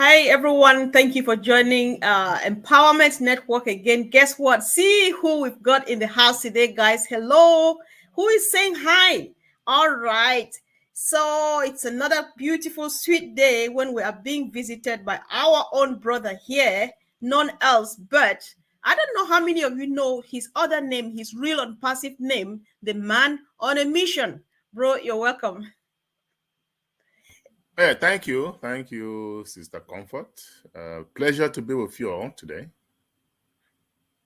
Hi, everyone. Thank you for joining Empowerment Network again. Guess what? See who we've got in the house today, guys. Hello. Who is saying hi? All right. So it's another beautiful, sweet day when we are being visited by our own brother here, none else but I don't know how many of you know his other name, his real unpassive name, the man on a mission. Bro, you're welcome. Yeah, thank you. Thank you, Sister Comfort. Pleasure to be with you all today.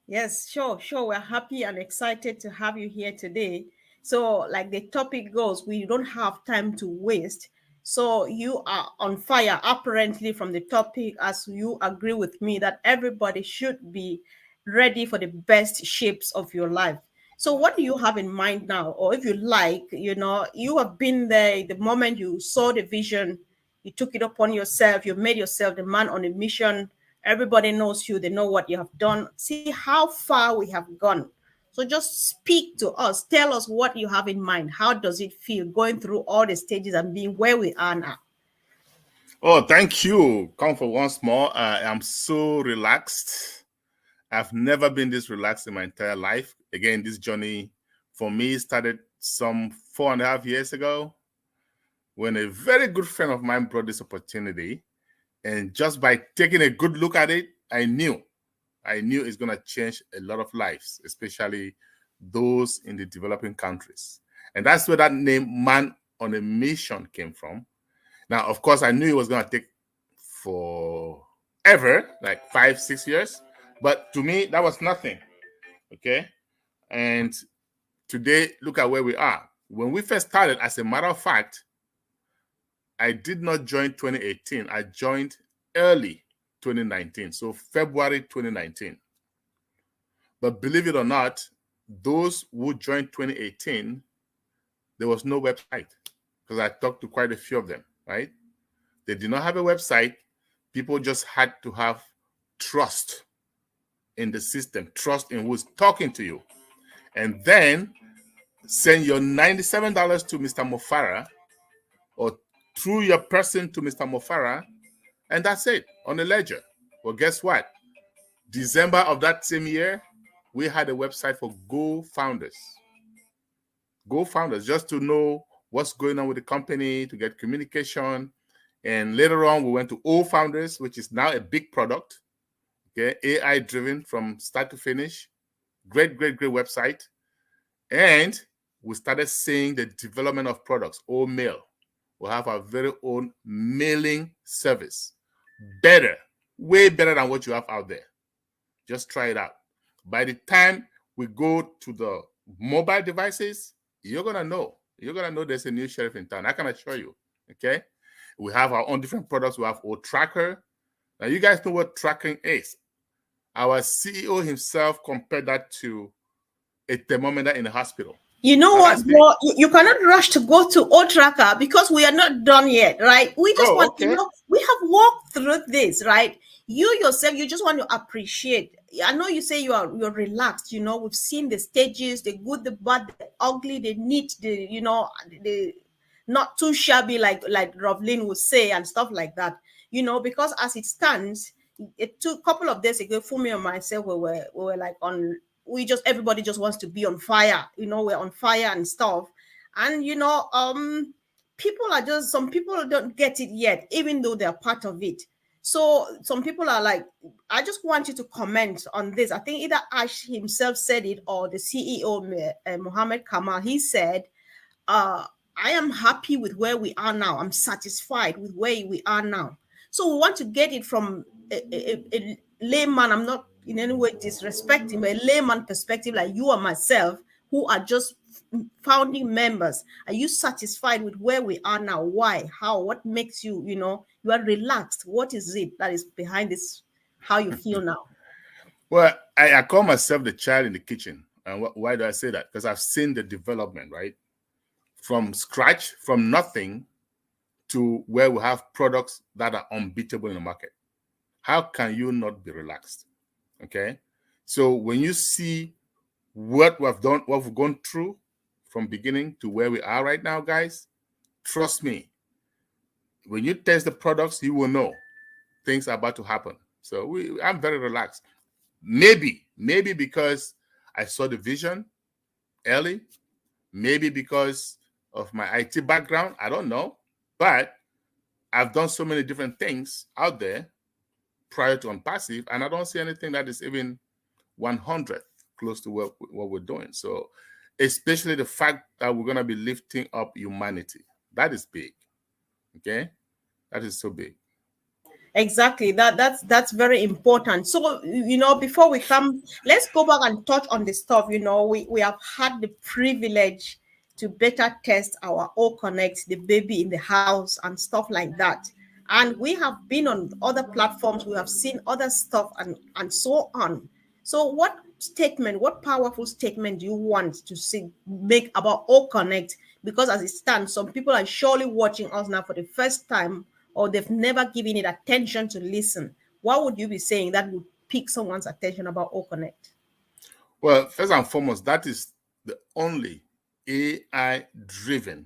Yes, sure. We're happy and excited to have you here today. So, like the topic goes, we don't have time to waste. So, you are on fire, apparently, from the topic, as you agree with me that everybody should be ready for the best shapes of your life. So, what do you have in mind now? Or if you like, you have been there the moment you saw the vision, you took it upon yourself, you made yourself the man on a mission. Everybody knows you, they know what you have done. See how far we have gone. So just speak to us, tell us what you have in mind. How does it feel going through all the stages and being where we are now? Oh, thank you, Comfort, once more. I'm so relaxed. I've never been this relaxed in my entire life. Again, this journey for me started some 4.5 years ago when a very good friend of mine brought this opportunity. And just by taking a good look at it, I knew it's going to change a lot of lives, especially those in the developing countries. And that's where that name, Man on a Mission, came from. Now, of course, I knew it was going to take forever, like 5, 6 years. But to me, that was nothing. Okay. And today, look at where we are. When we first started, as a matter of fact, I did not join 2018. I joined early 2019. So February 2019. But believe it or not, those who joined 2018, there was no website because I talked to quite a few of them, right? They did not have a website. People just had to have trust in the system, trust in who's talking to you. And then send your $97 to Mr. Mofara or through your person to Mr. Mofara, and that's it on the ledger. Well, guess what? December of that same year, we had a website for Go Founders. Go Founders, just to know what's going on with the company, to get communication. And later on, we went to O Founders, which is now a big product. Okay, AI driven from start to finish. Great website. And we started seeing the development of products, O Mail. We'll have our very own mailing service. Better, way better than what you have out there. Just try it out. By the time we go to the mobile devices, you're going to know. You're going to know there's a new sheriff in town. I can assure you. Okay? We have our own different products. We have our tracker. Now, you guys know what tracking is. Our CEO himself compared that to a thermometer in the hospital. You know Now, what, that's big. bro? You cannot rush to go to O Tracker because we are not done yet, right? We just Oh, want, okay. we have walked through this, right? You yourself, you just want to appreciate. I know you say you're relaxed, we've seen the stages, the good, the bad, the ugly, the neat, the not too shabby, like Rovlin would say, and stuff like that. Because as it stands, it took a couple of days ago, Fumi and myself we were like on, everybody just wants to be on fire, we're on fire and stuff. And people are just, some people don't get it yet, even though they're part of it. So some people are like, I just want you to comment on this. I think either Ash himself said it or the CEO, Mohammed Kamal, he said, I am happy with where we are now. I'm satisfied with where we are now. So we want to get it from a layman. I'm not in any way disrespecting, but a layman perspective, like you and myself, who are just founding members. Are you satisfied with where we are now? Why? How? What makes you, you are relaxed? What is it that is behind this? How you feel now? Well, I call myself the child in the kitchen. And why do I say that? Because I've seen the development, right? From scratch, from nothing to where we have products that are unbeatable in the market. How can you not be relaxed? Okay. So when you see what we've done, what we've gone through from beginning to where we are right now, guys, trust me, when you test the products, you will know. things are about to happen. So I'm very relaxed. Maybe because I saw the vision early, maybe because of my IT background, I don't know. But I've done so many different things out there prior to Unpassive, and I don't see anything that is even 100th close to what we're doing. So especially the fact that we're going to be lifting up humanity. That is big. Okay? That is so big. Exactly. That's very important. So before we come, let's go back and touch on the stuff. We have had the privilege to better test our O Connect, the baby in the house, and stuff like that. And we have been on other platforms. We have seen other stuff and so on. So what powerful statement do you want to make about O Connect? Because as it stands, some people are surely watching us now for the first time, or they've never given it attention to listen. What would you be saying that would pick someone's attention about O Connect? Well, first and foremost, that is the only AI-driven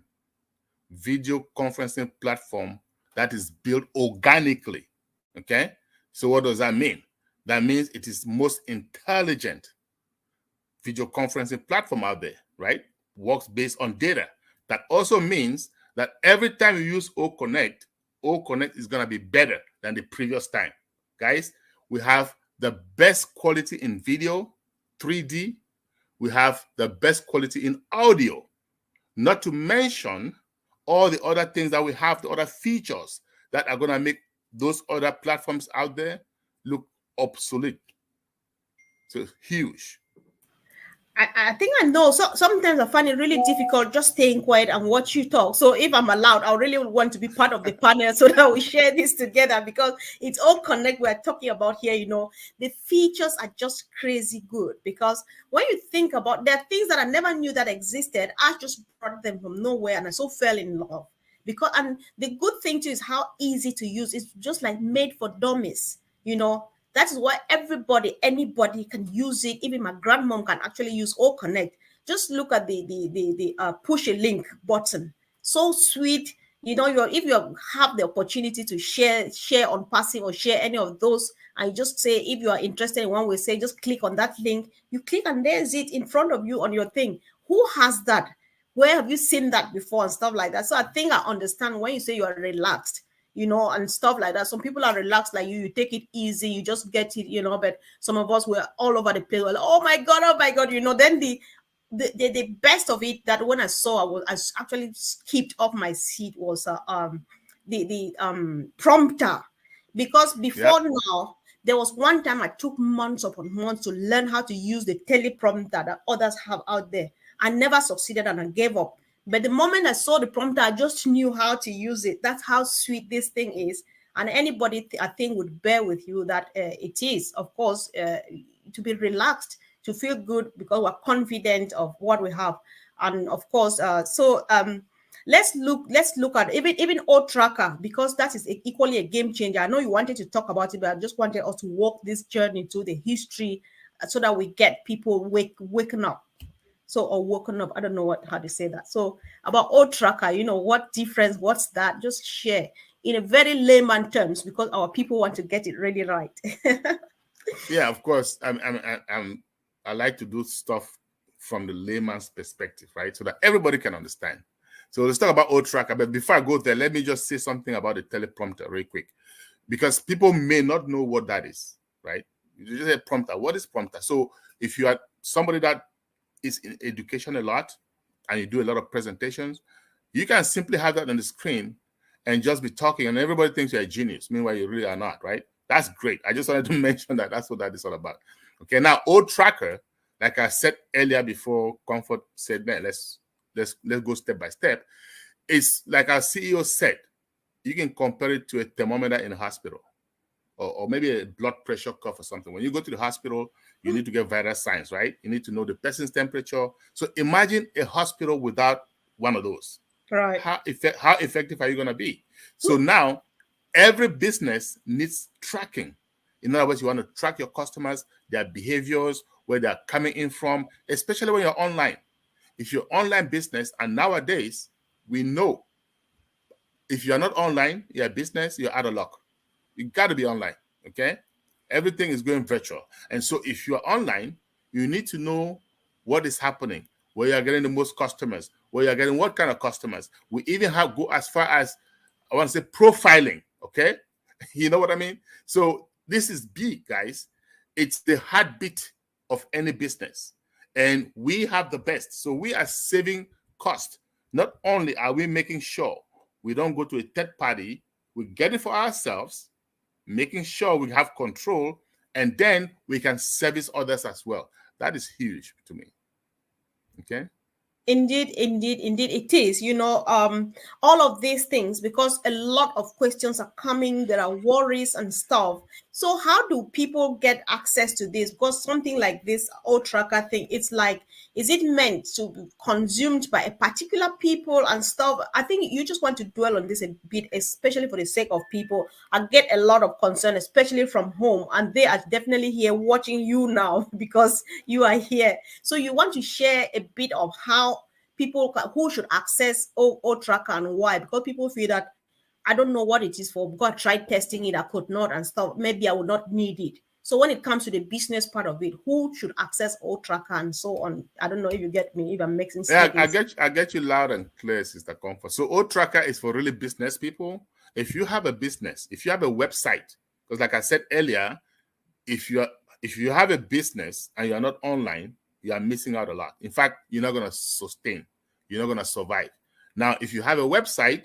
video conferencing platform that is built organically. Okay? So what does that mean? That means it is most intelligent video conferencing platform out there, right? Works based on data. That also means that every time you use O Connect is going to be better than the previous time. Guys, we have the best quality in video, 3D. We have the best quality in audio, not to mention all the other things that we have, the other features that are going to make those other platforms out there look obsolete. So huge. I think I know. So sometimes I find it really difficult just staying quiet and watch you talk. So if I'm allowed, I really want to be part of the panel so that we share this together, because it's all connect we're talking about here. The features are just crazy good, because when you think about, there are things that I never knew that existed. I just brought them from nowhere and I so fell in love. And the good thing too is how easy to use. It's just like made for dummies. That is why anybody can use it. Even my grandmom can actually use O Connect. Just look at the push a link button. So sweet. If you have the opportunity to share on passive or share any of those, and you just say, if you are interested in one, we say just click on that link. You click and there's it in front of you on your thing. Who has that? Where have you seen that before and stuff like that? So I think I understand when you say you are relaxed, and stuff like that. Some people are relaxed like you take it easy, you just get it. But some of us were all over the place. We're like, oh my God, oh my God. Then the best of it, that when I saw, I actually skipped off my seat, was the prompter. Because before now, there was one time I took months upon months to learn how to use the teleprompter that others have out there. I never succeeded and I gave up. But the moment I saw the prompter, I just knew how to use it. That's how sweet this thing is. And anybody, I think, would bear with you that it is, of course, to be relaxed, to feel good, because we're confident of what we have. And of course, let's look at even O Tracker, because that is equally a game changer. I know you wanted to talk about it, but I just wanted us to walk this journey to the history, so that we get people waking up. Or woken up. I don't know how to say that. So about O Tracker, what difference? What's that? Just share in a very layman terms, because our people want to get it really right. Yeah, of course. I like to do stuff from the layman's perspective, right? So that everybody can understand. So let's talk about O Tracker. But before I go there, let me just say something about the teleprompter real quick, because people may not know what that is, right? You just say prompter. What is prompter? So if you are somebody that is in education a lot and you do a lot of presentations, you can simply have that on the screen and just be talking, and everybody thinks you're a genius. Meanwhile, you really are not, right? That's great. I just wanted to mention that. That's what that is all about. Okay, now O Tracker, like I said earlier before Comfort said, man, let's go step by step. It's like our CEO said, you can compare it to a thermometer in a hospital, or maybe a blood pressure cuff or something. When you go to the hospital, you need to get vital signs, right? You need to know the person's temperature. So imagine a hospital without one of those. Right. How effective are you going to be? So now every business needs tracking. In other words, you want to track your customers, their behaviors, where they're coming in from, especially when you're online. If you're online business, and nowadays we know if you're not online, you're a business, you're out of luck. You got to be online. Okay, everything is going virtual, and so if you are online, you need to know what is happening, where you are getting the most customers, where you are getting what kind of customers. We even have go as far as, I want to say, profiling. Okay, you know what I mean? So this is big, guys. It's the heartbeat of any business, and we have the best. So we are saving cost. Not only are we making sure we don't go to a third party, we get it for ourselves, making sure we have control, and then we can service others as well. That is huge to me. Okay. Indeed, indeed, indeed, it is. All of these things, because a lot of questions are coming, there are worries and stuff. So, how do people get access to this? Because something like this old tracker thing, it's like, is it meant to be consumed by a particular people and stuff? I think you just want to dwell on this a bit, especially for the sake of people. I get a lot of concern, especially from home, and they are definitely here watching you now because you are here. So, you want to share a bit of how people who should access O tracker and why, because people feel that I don't know what it is for. God tried testing it, I could not and stuff. Maybe I would not need it. So when it comes to the business part of it, who should access O tracker and so on? I don't know if you get me, if I'm making Yeah, sense. I get you loud and clear, Sister Comfort. So O Tracker is for really business people. If you have a business, if you have a website, because like I said earlier, if you have a business and you're not online, you are missing out a lot. In fact, you're not going to sustain. You're not going to survive. Now, if you have a website,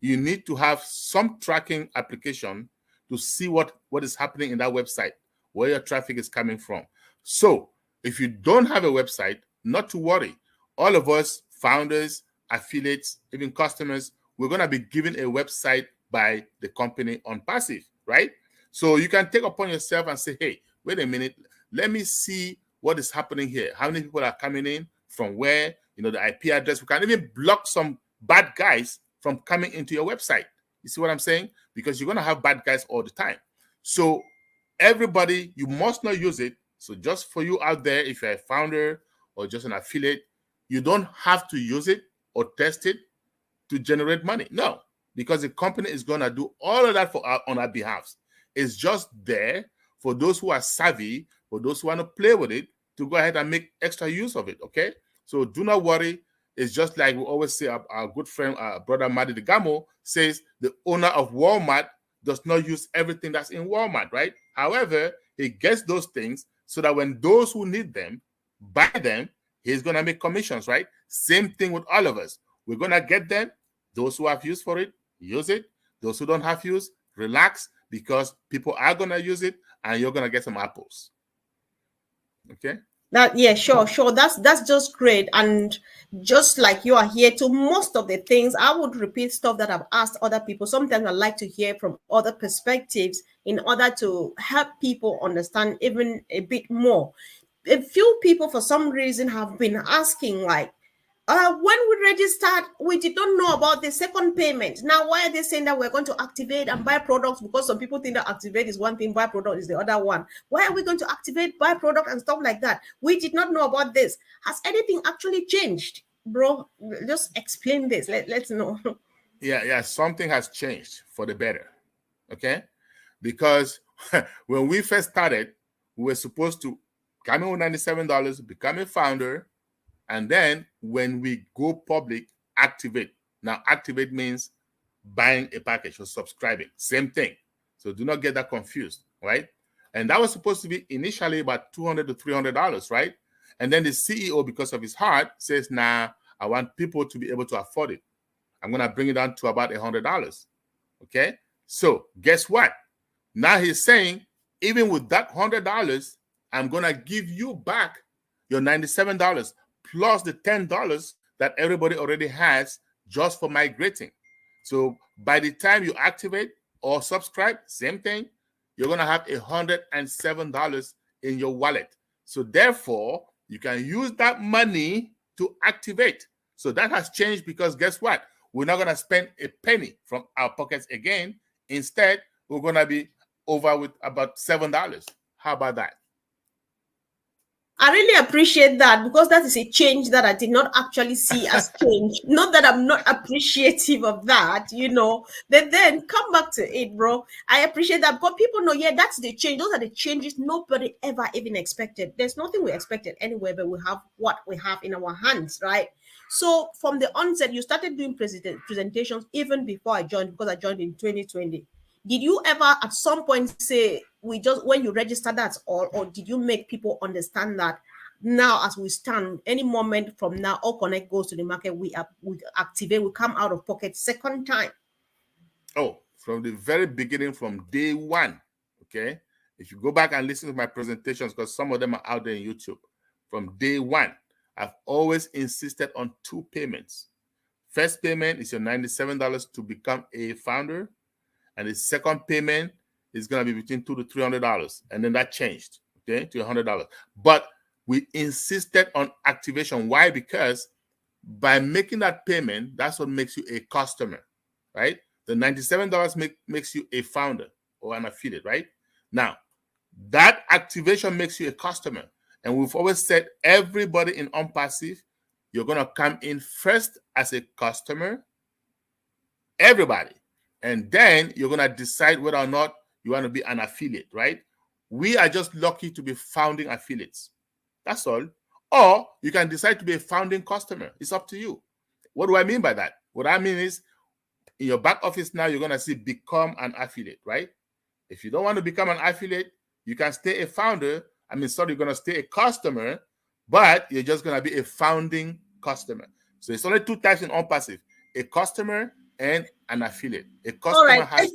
you need to have some tracking application to see what is happening in that website, where your traffic is coming from. So if you don't have a website, not to worry. All of us, founders, affiliates, even customers, we're going to be given a website by the company ONPASSIVE, right? So you can take upon yourself and say, hey, wait a minute, let me see what is happening here. How many people are coming in, from where, the IP address. We can even block some bad guys from coming into your website. You see what I'm saying? Because you're going to have bad guys all the time. So everybody, you must not use it. So just for you out there, if you're a founder or just an affiliate, you don't have to use it or test it to generate money. No, because the company is going to do all of that on our behalf. It's just there for those who are savvy, for those who want to play with it, to go ahead and make extra use of it. Okay, so do not worry. It's just like we always say, our good friend, brother Madi Degamo says, the owner of Walmart does not use everything that's in Walmart, right? However, he gets those things so that when those who need them buy them, he's going to make commissions, right? Same thing with all of us. We're going to get them. Those who have use for it, use it. Those who don't have use, relax, because people are going to use it and you're going to get some apples. Okay? Yeah, sure. That's just great. And just like you are here to most of the things, I would repeat stuff that I've asked other people. Sometimes I like to hear from other perspectives in order to help people understand even a bit more. A few people, for some reason, have been asking, like, when we registered, we did not know about the second payment. Now, why are they saying that we're going to activate and buy products? Because some people think that activate is one thing, buy product is the other one. Why are we going to activate, buy product, and stuff like that? We did not know about this. Has anything actually changed, bro? Just explain this. Let's know. Yeah. Something has changed for the better. Okay, because when we first started, we were supposed to come in with $97, become a founder, and then when we go public, activate. Now, activate means buying a package or subscribing. Same thing. So do not get that confused, right? And that was supposed to be initially about $200 to $300, right? And then the CEO, because of his heart, says, nah, I want people to be able to afford it. I'm going to bring it down to about $100. Okay? So guess what? Now he's saying, even with that $100, I'm going to give you back your $97 plus the $10 that everybody already has just for migrating. So by the time you activate or subscribe, same thing, you're going to have $107 in your wallet. So therefore, you can use that money to activate. So that has changed, because guess what? We're not going to spend a penny from our pockets again. Instead, we're going to be over with about $7. How about that? I really appreciate that, because that is a change that I did not actually see as change. Not that I'm not appreciative of that, But then come back to it, bro. I appreciate that, but people know, yeah, that's the change. Those are the changes nobody ever even expected. There's nothing we expected anywhere, but we have what we have in our hands, right? So from the onset, you started doing presentations even before I joined, because I joined in 2020. Did you ever at some point say, we just, when you register, that's all, or did you make people understand that now, as we stand, any moment from now, all connect goes to the market, we activate, we come out of pocket second time? Oh, from the very beginning, from day one, okay? If you go back and listen to my presentations, because some of them are out there in YouTube, from day one, I've always insisted on two payments. First payment is your $97 to become a founder, and the second payment is going to be between $200 to $300, and then that changed, okay, to $100. But we insisted on activation. Why? Because by making that payment, that's what makes you a customer, right? The $97 makes you a founder or an affiliate, right? Now, that activation makes you a customer. And we've always said, everybody in ONPASSIVE, you're going to come in first as a customer, everybody. And then you're going to decide whether or not you want to be an affiliate, right? We are just lucky to be founding affiliates. That's all. Or you can decide to be a founding customer. It's up to you. What do I mean by that? What I mean is, in your back office now, you're going to see become an affiliate, right? If you don't want to become an affiliate, you can stay a founder. You're going to stay a customer, but you're just going to be a founding customer. So it's only two types in ONPASSIVE: a customer and an affiliate. A customer All right. has...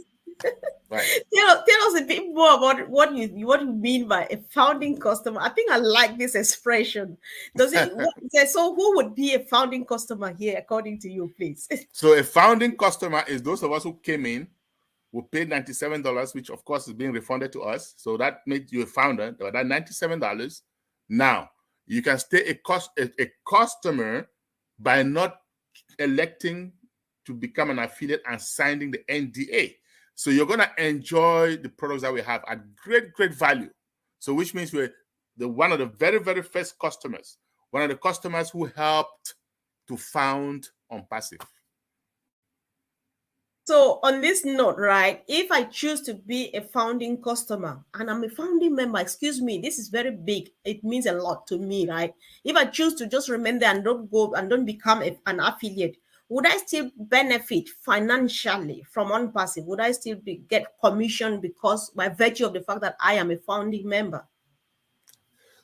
Right. Tell us a bit more about what you mean by a founding customer. I think I like this expression. Does it? So who would be a founding customer here, according to you, please? So a founding customer is those of us who came in, who paid $97, which of course is being refunded to us. So that made you a founder. That $97. Now you can stay a customer by not electing to become an affiliate and signing the NDA. So you're going to enjoy the products that we have at great, great value. So which means we're one of the very, very first customers, one of the customers who helped to found ONPASSIVE. So on this note, right, if I choose to be a founding customer and I'm a founding member, excuse me, this is very big. It means a lot to me, right? If I choose to just remain there and don't go and don't become an affiliate, would I still benefit financially from ONPASSIVE? Would I still get commission because by virtue of the fact that I am a founding member?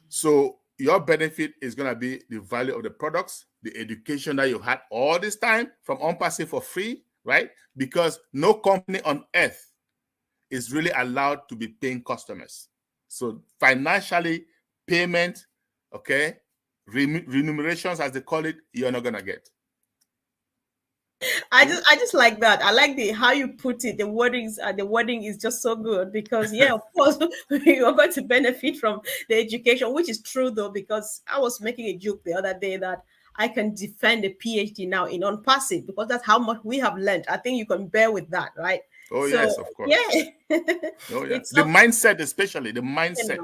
So your benefit is going to be the value of the products, the education that you had all this time from ONPASSIVE for free, right? Because no company on earth is really allowed to be paying customers. So financially, payment, okay, remunerations, as they call it, you're not going to get. I just like that. I like how you put it. The wording is just so good, because yeah, of course you are going to benefit from the education, which is true though, because I was making a joke the other day that I can defend a PhD now in ONPASSIVE because that's how much we have learned. I think you can bear with that, right? Oh, so, yes, of course. Yeah. Oh, yeah. The mindset, especially the mindset.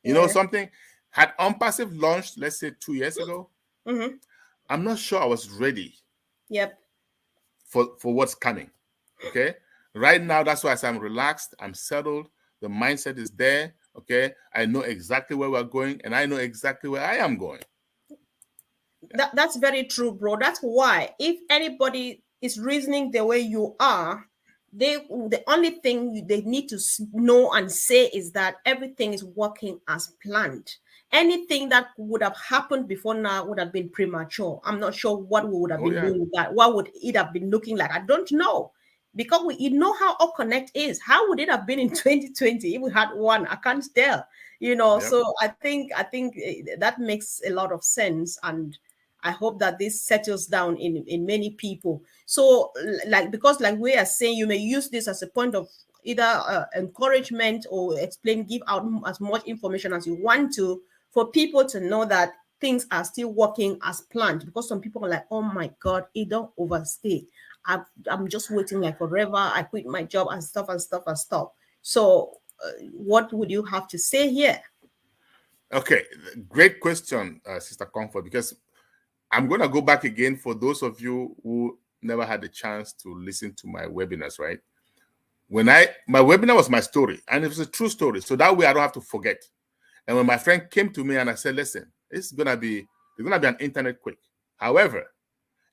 You know something? Had ONPASSIVE launched, let's say 2 years ago, I'm not sure I was ready. Yep. For what's coming. Okay. Right now, that's why I'm relaxed. I'm settled. The mindset is there. Okay. I know exactly where we're going, and I know exactly where I am going. Yeah. That's very true, bro. That's why if anybody is reasoning the way you are, the only thing they need to know and say is that everything is working as planned. Anything that would have happened before now would have been premature. I'm not sure what we would have been doing with that. What would it have been looking like? I don't know. Because you know how All Connect is. How would it have been in 2020 if we had one? I can't tell. So I think that makes a lot of sense, and I hope that this settles down in many people. So because we are saying, you may use this as a point of either encouragement or give out as much information as you want to, for people to know that things are still working as planned, because some people are like, oh my God, it don't overstay. I'm just waiting like forever. I quit my job and stuff. So what would you have to say here? Okay, great question, Sister Comfort, because I'm going to go back again for those of you who never had the chance to listen to my webinars, right? My webinar was my story, and it was a true story, so that way I don't have to forget. And when my friend came to me and I said, listen, there's gonna be an internet quick. However,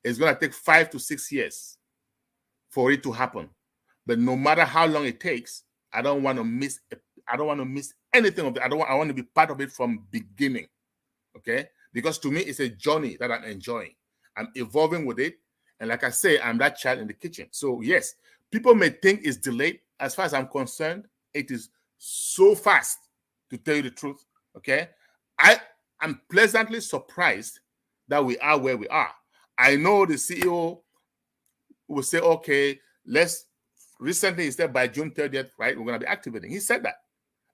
it's gonna take 5 to 6 years for it to happen. But no matter how long it takes, I don't want to miss anything of it. I want to be part of it from beginning. Okay? Because to me, it's a journey that I'm enjoying. I'm evolving with it. And like I say, I'm that child in the kitchen. So yes, people may think it's delayed. As far as I'm concerned, it is so fast, to tell you the truth. Okay? I'm pleasantly surprised that we are where we are. I know the CEO will say, okay, recently he said by June 30th, right, we're going to be activating. He said that.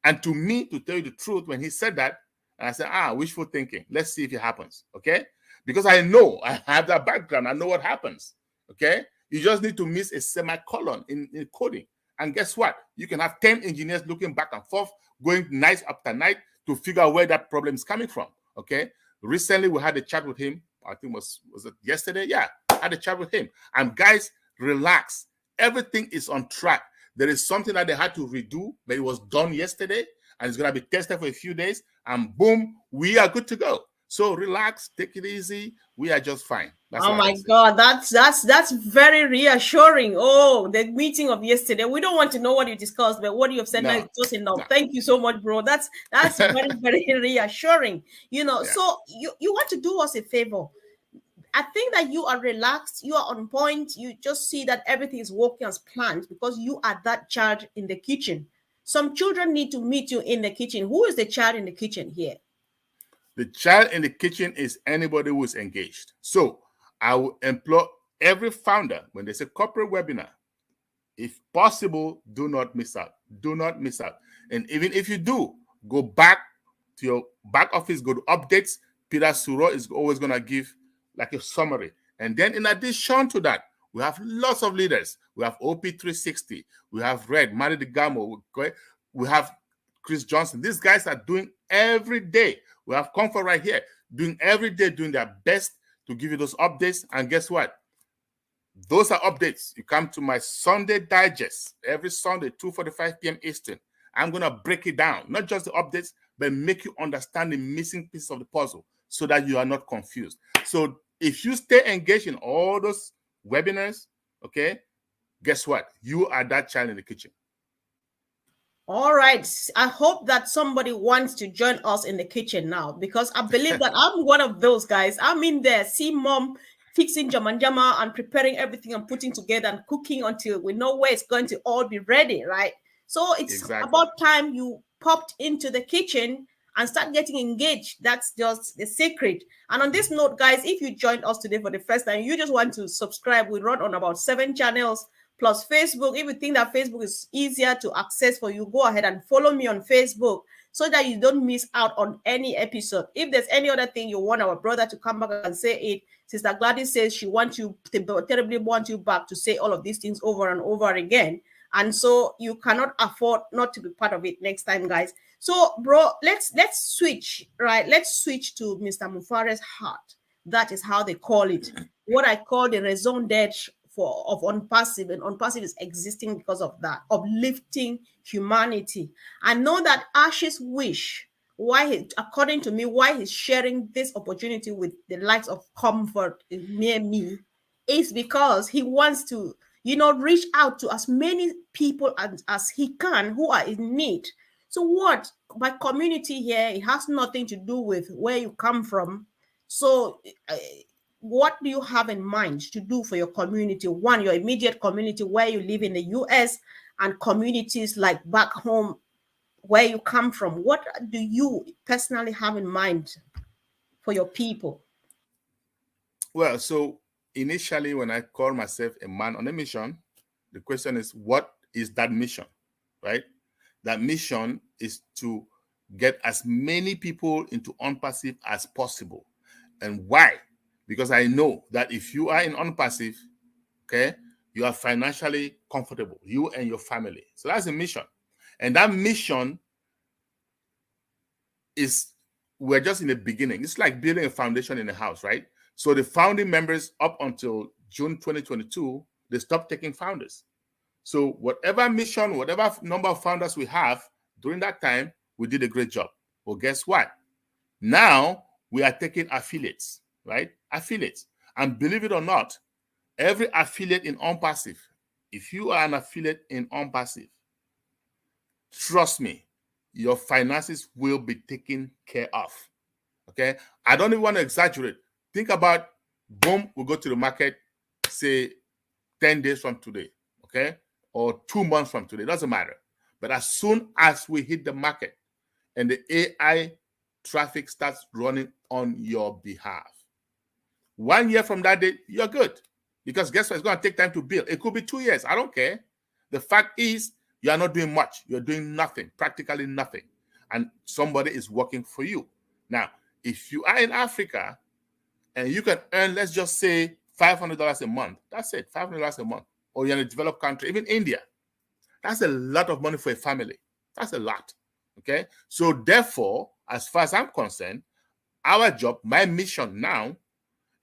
And to me, to tell you the truth, when he said that, and I said, wishful thinking. Let's see if it happens, okay? Because I know, I have that background. I know what happens, okay? You just need to miss a semicolon in coding. And guess what? You can have 10 engineers looking back and forth, going night after night to figure out where that problem is coming from, okay? Recently, we had a chat with him. I think was it yesterday? Yeah, I had a chat with him. And guys, relax. Everything is on track. There is something that they had to redo, but it was done yesterday, and it's going to be tested for a few days, and boom, we are good to go. So relax, take it easy. We are just fine. That's oh my God, that's very reassuring. Oh, the meeting of yesterday. We don't want to know what you discussed, but what you have said now is just enough. No. Thank you so much, bro. That's very, very reassuring. You know, so you want to do us a favor. I think that you are relaxed, you are on point, you just see that everything is working as planned because you are that child in the kitchen. Some children need to meet you in the kitchen. Who is the child in the kitchen here? The child in the kitchen is anybody who is engaged. So I will implore every founder, when there's a corporate webinar, if possible, do not miss out. Do not miss out. And even if you do, go back to your back office, go to updates. Peter Suro is always going to give like a summary. And then in addition to that, we have lots of leaders. We have OP360. We have Red, Manny DeGamo. We have Chris Johnson. These guys are doing every day. We have Comfort right here, doing every day, doing their best to give you those updates. And guess what? Those are updates. You come to my Sunday digest every Sunday, 2:45 p.m. Eastern. I'm going to break it down, not just the updates, but make you understand the missing pieces of the puzzle so that you are not confused. So if you stay engaged in all those webinars, okay, guess what? You are that child in the kitchen. All right. I hope that somebody wants to join us in the kitchen now, because I believe that I'm one of those guys. I'm in there, see mom fixing jama and preparing everything and putting together and cooking until we know where it's going to all be ready, right? So it's about time you popped into the kitchen and start getting engaged. That's just the secret. And on this note, guys, if you joined us today for the first time, you just want to subscribe. We run on about 7 channels plus Facebook. If you think that Facebook is easier to access for you, go ahead and follow me on Facebook so that you don't miss out on any episode. If there's any other thing you want our brother to come back and say it, Sister Gladys says she wants you, terribly want you back to say all of these things over and over again. And so you cannot afford not to be part of it next time, guys. So, bro, let's switch, right? Let's switch to Mr. Mufare's heart. That is how they call it. What I call the raison d'etre of Unpassive, and Unpassive is existing because of that, uplifting humanity. I know that Ash's wish, according to me, why he's sharing this opportunity with the likes of Comfort near me, is because he wants to, reach out to as many people as he can who are in need. So what, by community here, it has nothing to do with where you come from. So what do you have in mind to do for your community? One, your immediate community where you live in the US, and communities like back home where you come from. What do you personally have in mind for your people? Well, so initially when I call myself a man on a mission, the question is, what is that mission, right? That mission is to get as many people into Unpassive as possible. And why? Because I know that if you are in Unpassive, okay, you are financially comfortable, you and your family. So that's a mission. And that mission is we're just in the beginning. It's like building a foundation in a house, right? So the founding members up until June 2022, they stopped taking founders. So whatever mission, whatever number of founders we have during that time, we did a great job. Well, guess what? Now we are taking affiliates, right? Affiliates. And believe it or not, every affiliate in ONPASSIVE, if you are an affiliate in ONPASSIVE, trust me, your finances will be taken care of. Okay? I don't even want to exaggerate. Think about, boom, we go to the market, say 10 days from today, okay? Or 2 months from today, doesn't matter. But as soon as we hit the market and the AI traffic starts running on your behalf, 1 year from that day, you're good. Because guess what? It's going to take time to build. It could be 2 years. I don't care. The fact is, you are not doing much. You're doing nothing, practically nothing. And somebody is working for you. Now, if you are in Africa and you can earn, let's just say, $500 a month. That's it, $500 a month. Or you're in a developed country, even India. That's a lot of money for a family. That's a lot. Okay? So therefore, as far as I'm concerned, our job, my mission now,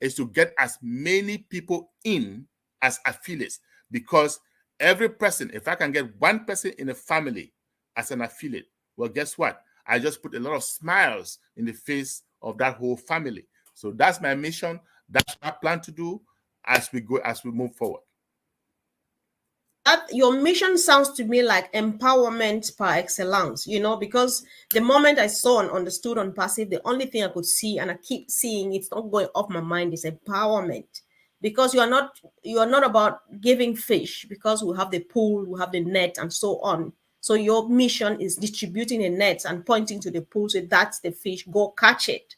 is to get as many people in as affiliates. Because every person, if I can get one person in a family as an affiliate, well, guess what? I just put a lot of smiles in the face of that whole family. So that's my mission. That's what I plan to do as we move forward. That your mission sounds to me like empowerment par excellence, because the moment I saw and understood on passive, the only thing I could see, and I keep seeing it's not going off my mind, is empowerment. Because you are not about giving fish, because we have the pool, we have the net, and so on. So your mission is distributing a net and pointing to the pool, so that's the fish, go catch it.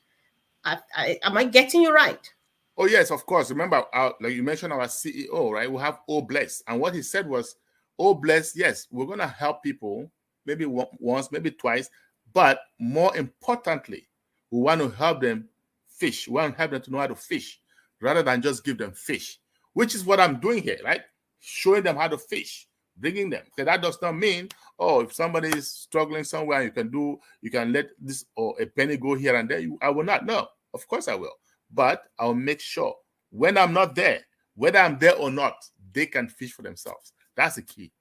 Am I getting you right? Oh, yes, of course. Remember, like you mentioned, our CEO, right? We have O Bless. And what he said was, O Bless, yes, we're going to help people, maybe once, maybe twice. But more importantly, we want to help them fish. We want to help them to know how to fish rather than just give them fish, which is what I'm doing here, right? Showing them how to fish, bringing them. Okay, that does not mean, oh, if somebody is struggling somewhere, you can let this or a penny go here and there. I will not. No, of course I will. But I'll make sure when I'm not there, whether I'm there or not, they can fish for themselves. That's the key.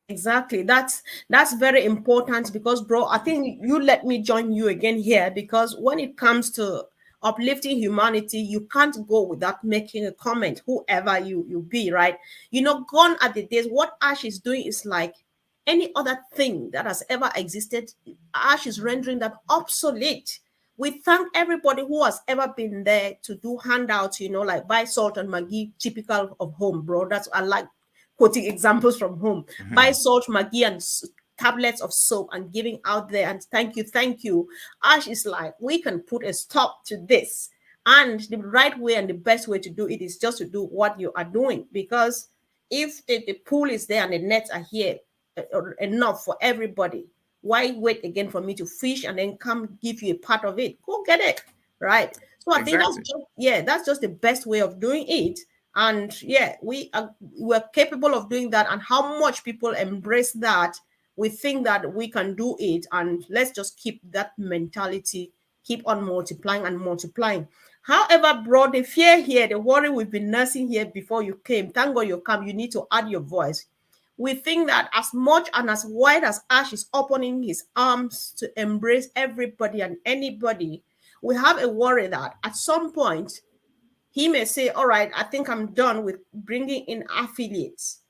Exactly. That's very important, because, bro, I think you let me join you again here, because when it comes to uplifting humanity, you can't go without making a comment, whoever you be, right? Gone are the days. What Ash is doing is like any other thing that has ever existed. Ash is rendering that obsolete. We thank everybody who has ever been there to do handouts, like buy salt and Maggie, typical of home, bro. That's, I like quoting examples from home. Buy salt, Maggie, and tablets of soap and giving out there. And thank you, thank you. Ash is like, we can put a stop to this. And the right way and the best way to do it is just to do what you are doing. Because if the pool is there and the nets are here, enough for everybody, why wait again for me to fish and then come give you a part of it? Go get it, right? So I think that's just the best way of doing it. And yeah, we're capable of doing that. And how much people embrace that, we think that we can do it. And let's just keep that mentality, keep on multiplying and multiplying. However, bro, the fear here, the worry we've been nursing here before you came, thank God you come, you need to add your voice. We think that as much and as wide as Ash is opening his arms to embrace everybody and anybody, we have a worry that at some point he may say, all right, I think I'm done with bringing in affiliates.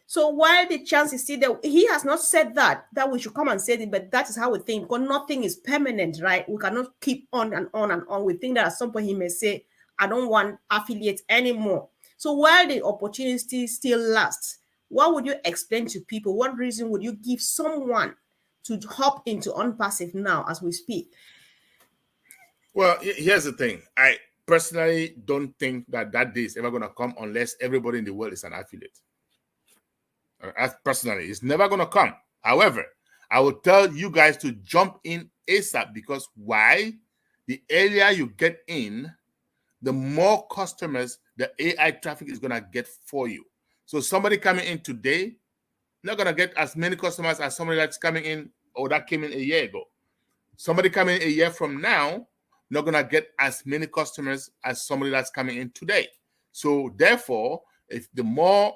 So while the chance is still there, he has not said that we should come and say it, but that is how we think, because nothing is permanent, right? We cannot keep on and on and on. We think that at some point he may say, I don't want affiliates anymore. So while the opportunity still lasts, what would you explain to people? What reason would you give someone to hop into Unpassive now as we speak? Well, here's the thing. I personally don't think that day is ever going to come unless everybody in the world is an affiliate. Personally, it's never going to come. However, I will tell you guys to jump in ASAP, because why? The earlier you get in, the more customers the AI traffic is going to get for you. So somebody coming in today, not going to get as many customers as somebody that's coming in or that came in a year ago. Somebody coming a year from now, not going to get as many customers as somebody that's coming in today. So therefore, if the more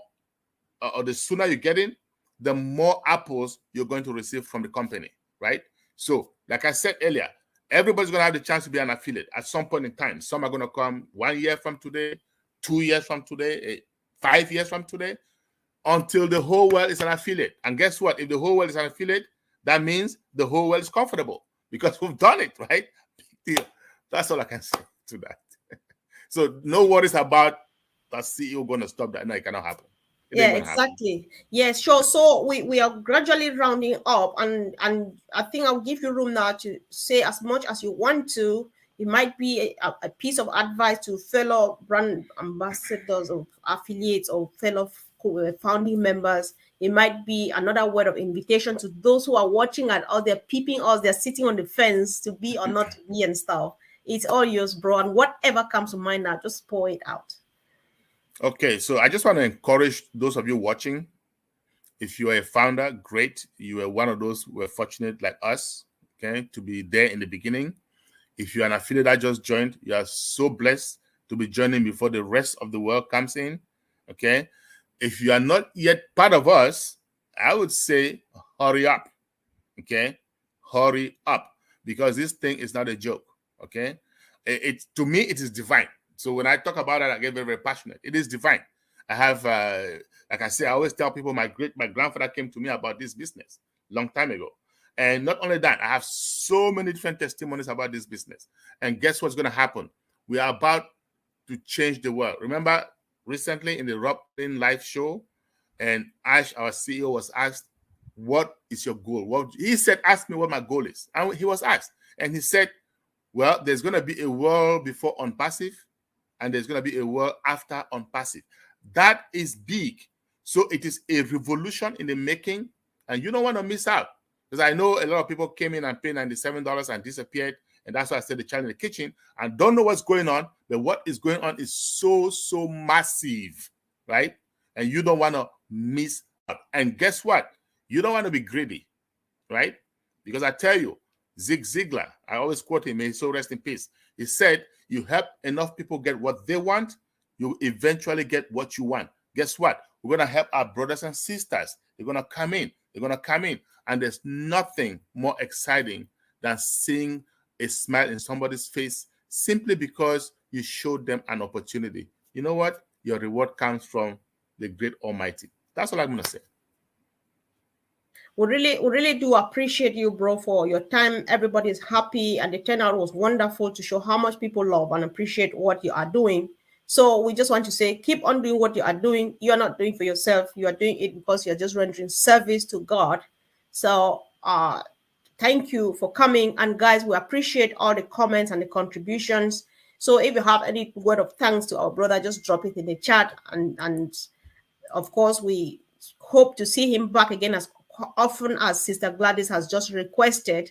or the sooner you get in, the more apples you're going to receive from the company, right? So like I said earlier, everybody's going to have the chance to be an affiliate at some point in time. Some are going to come 1 year from today, 2 years from today, 5 years from today, until the whole world is an affiliate. And guess what? If the whole world is an affiliate, that means the whole world is comfortable because we've done it, right? Big deal. That's all I can say to that. So no worries about that CEO going to stop that. No, it cannot happen. Yeah, exactly. Yeah, sure. So we are gradually rounding up, and I think I'll give you room now to say as much as you want to. It might be a piece of advice to fellow brand ambassadors or affiliates or fellow founding members. It might be another word of invitation to those who are watching and out there peeping us. They're sitting on the fence to be or not to be and stuff. It's all yours, bro. And whatever comes to mind now, just pour it out. Okay, so I just want to encourage those of you watching. If you are a founder, great. You are one of those who were fortunate like us, okay, to be there in the beginning. If you're an affiliate that just joined, you are so blessed to be joining before the rest of the world comes in, okay? If you are not yet part of us, I would say hurry up, okay? Hurry up, because this thing is not a joke, okay? To me, it is divine. So when I talk about it, I get very, very passionate. It is divine. I have, like I say, I always tell people my grandfather came to me about this business long time ago. And not only that, I have so many different testimonies about this business. And guess what's going to happen? We are about to change the world. Remember recently in the Robin Live show, and Ash, our CEO, was asked, what is your goal? He said, ask me what my goal is. And he was asked. And he said, well, there's going to be a world before ONPASSIVE, and there's going to be a world after ONPASSIVE. That is big. So it is a revolution in the making, and you don't want to miss out. Because I know a lot of people came in and paid $97 and disappeared, and that's why I said the child in the kitchen and don't know what's going on. But what is going on is so massive, right? And you don't want to miss out. And guess what? You don't want to be greedy, right? Because I tell you, Zig Ziglar, I always quote him, may he so rest in peace. He said, you help enough people get what they want, you eventually get what you want. Guess what? We're going to help our brothers and sisters. They're going to come in. They're going to come in. And there's nothing more exciting than seeing a smile in somebody's face simply because you showed them an opportunity. You know what? Your reward comes from the great Almighty. That's all I'm going to say. We really do appreciate you, bro, for your time. Everybody is happy, and the turnout was wonderful to show how much people love and appreciate what you are doing. So we just want to say, keep on doing what you are doing. You are not doing for yourself. You are doing it because you're just rendering service to God. So thank you for coming. And guys, we appreciate all the comments and the contributions. So if you have any word of thanks to our brother, just drop it in the chat. And of course, we hope to see him back again as often as Sister Gladys has just requested.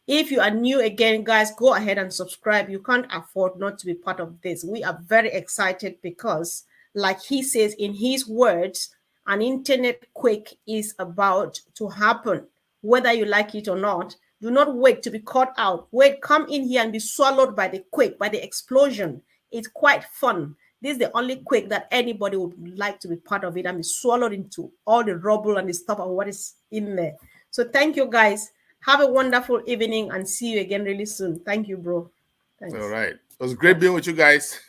If you are new again, guys, go ahead and subscribe. You can't afford not to be part of this. We are very excited because, like he says in his words, an internet quake is about to happen, whether you like it or not. Do not wait to be caught out. Wait, come in here and be swallowed by the quake, by the explosion. It's quite fun. This is the only quake that anybody would like to be part of it and be swallowed into all the rubble and the stuff of what is in there. So thank you, guys. Have a wonderful evening and see you again really soon. Thank you, bro. Thanks. All right. It was great being with you guys.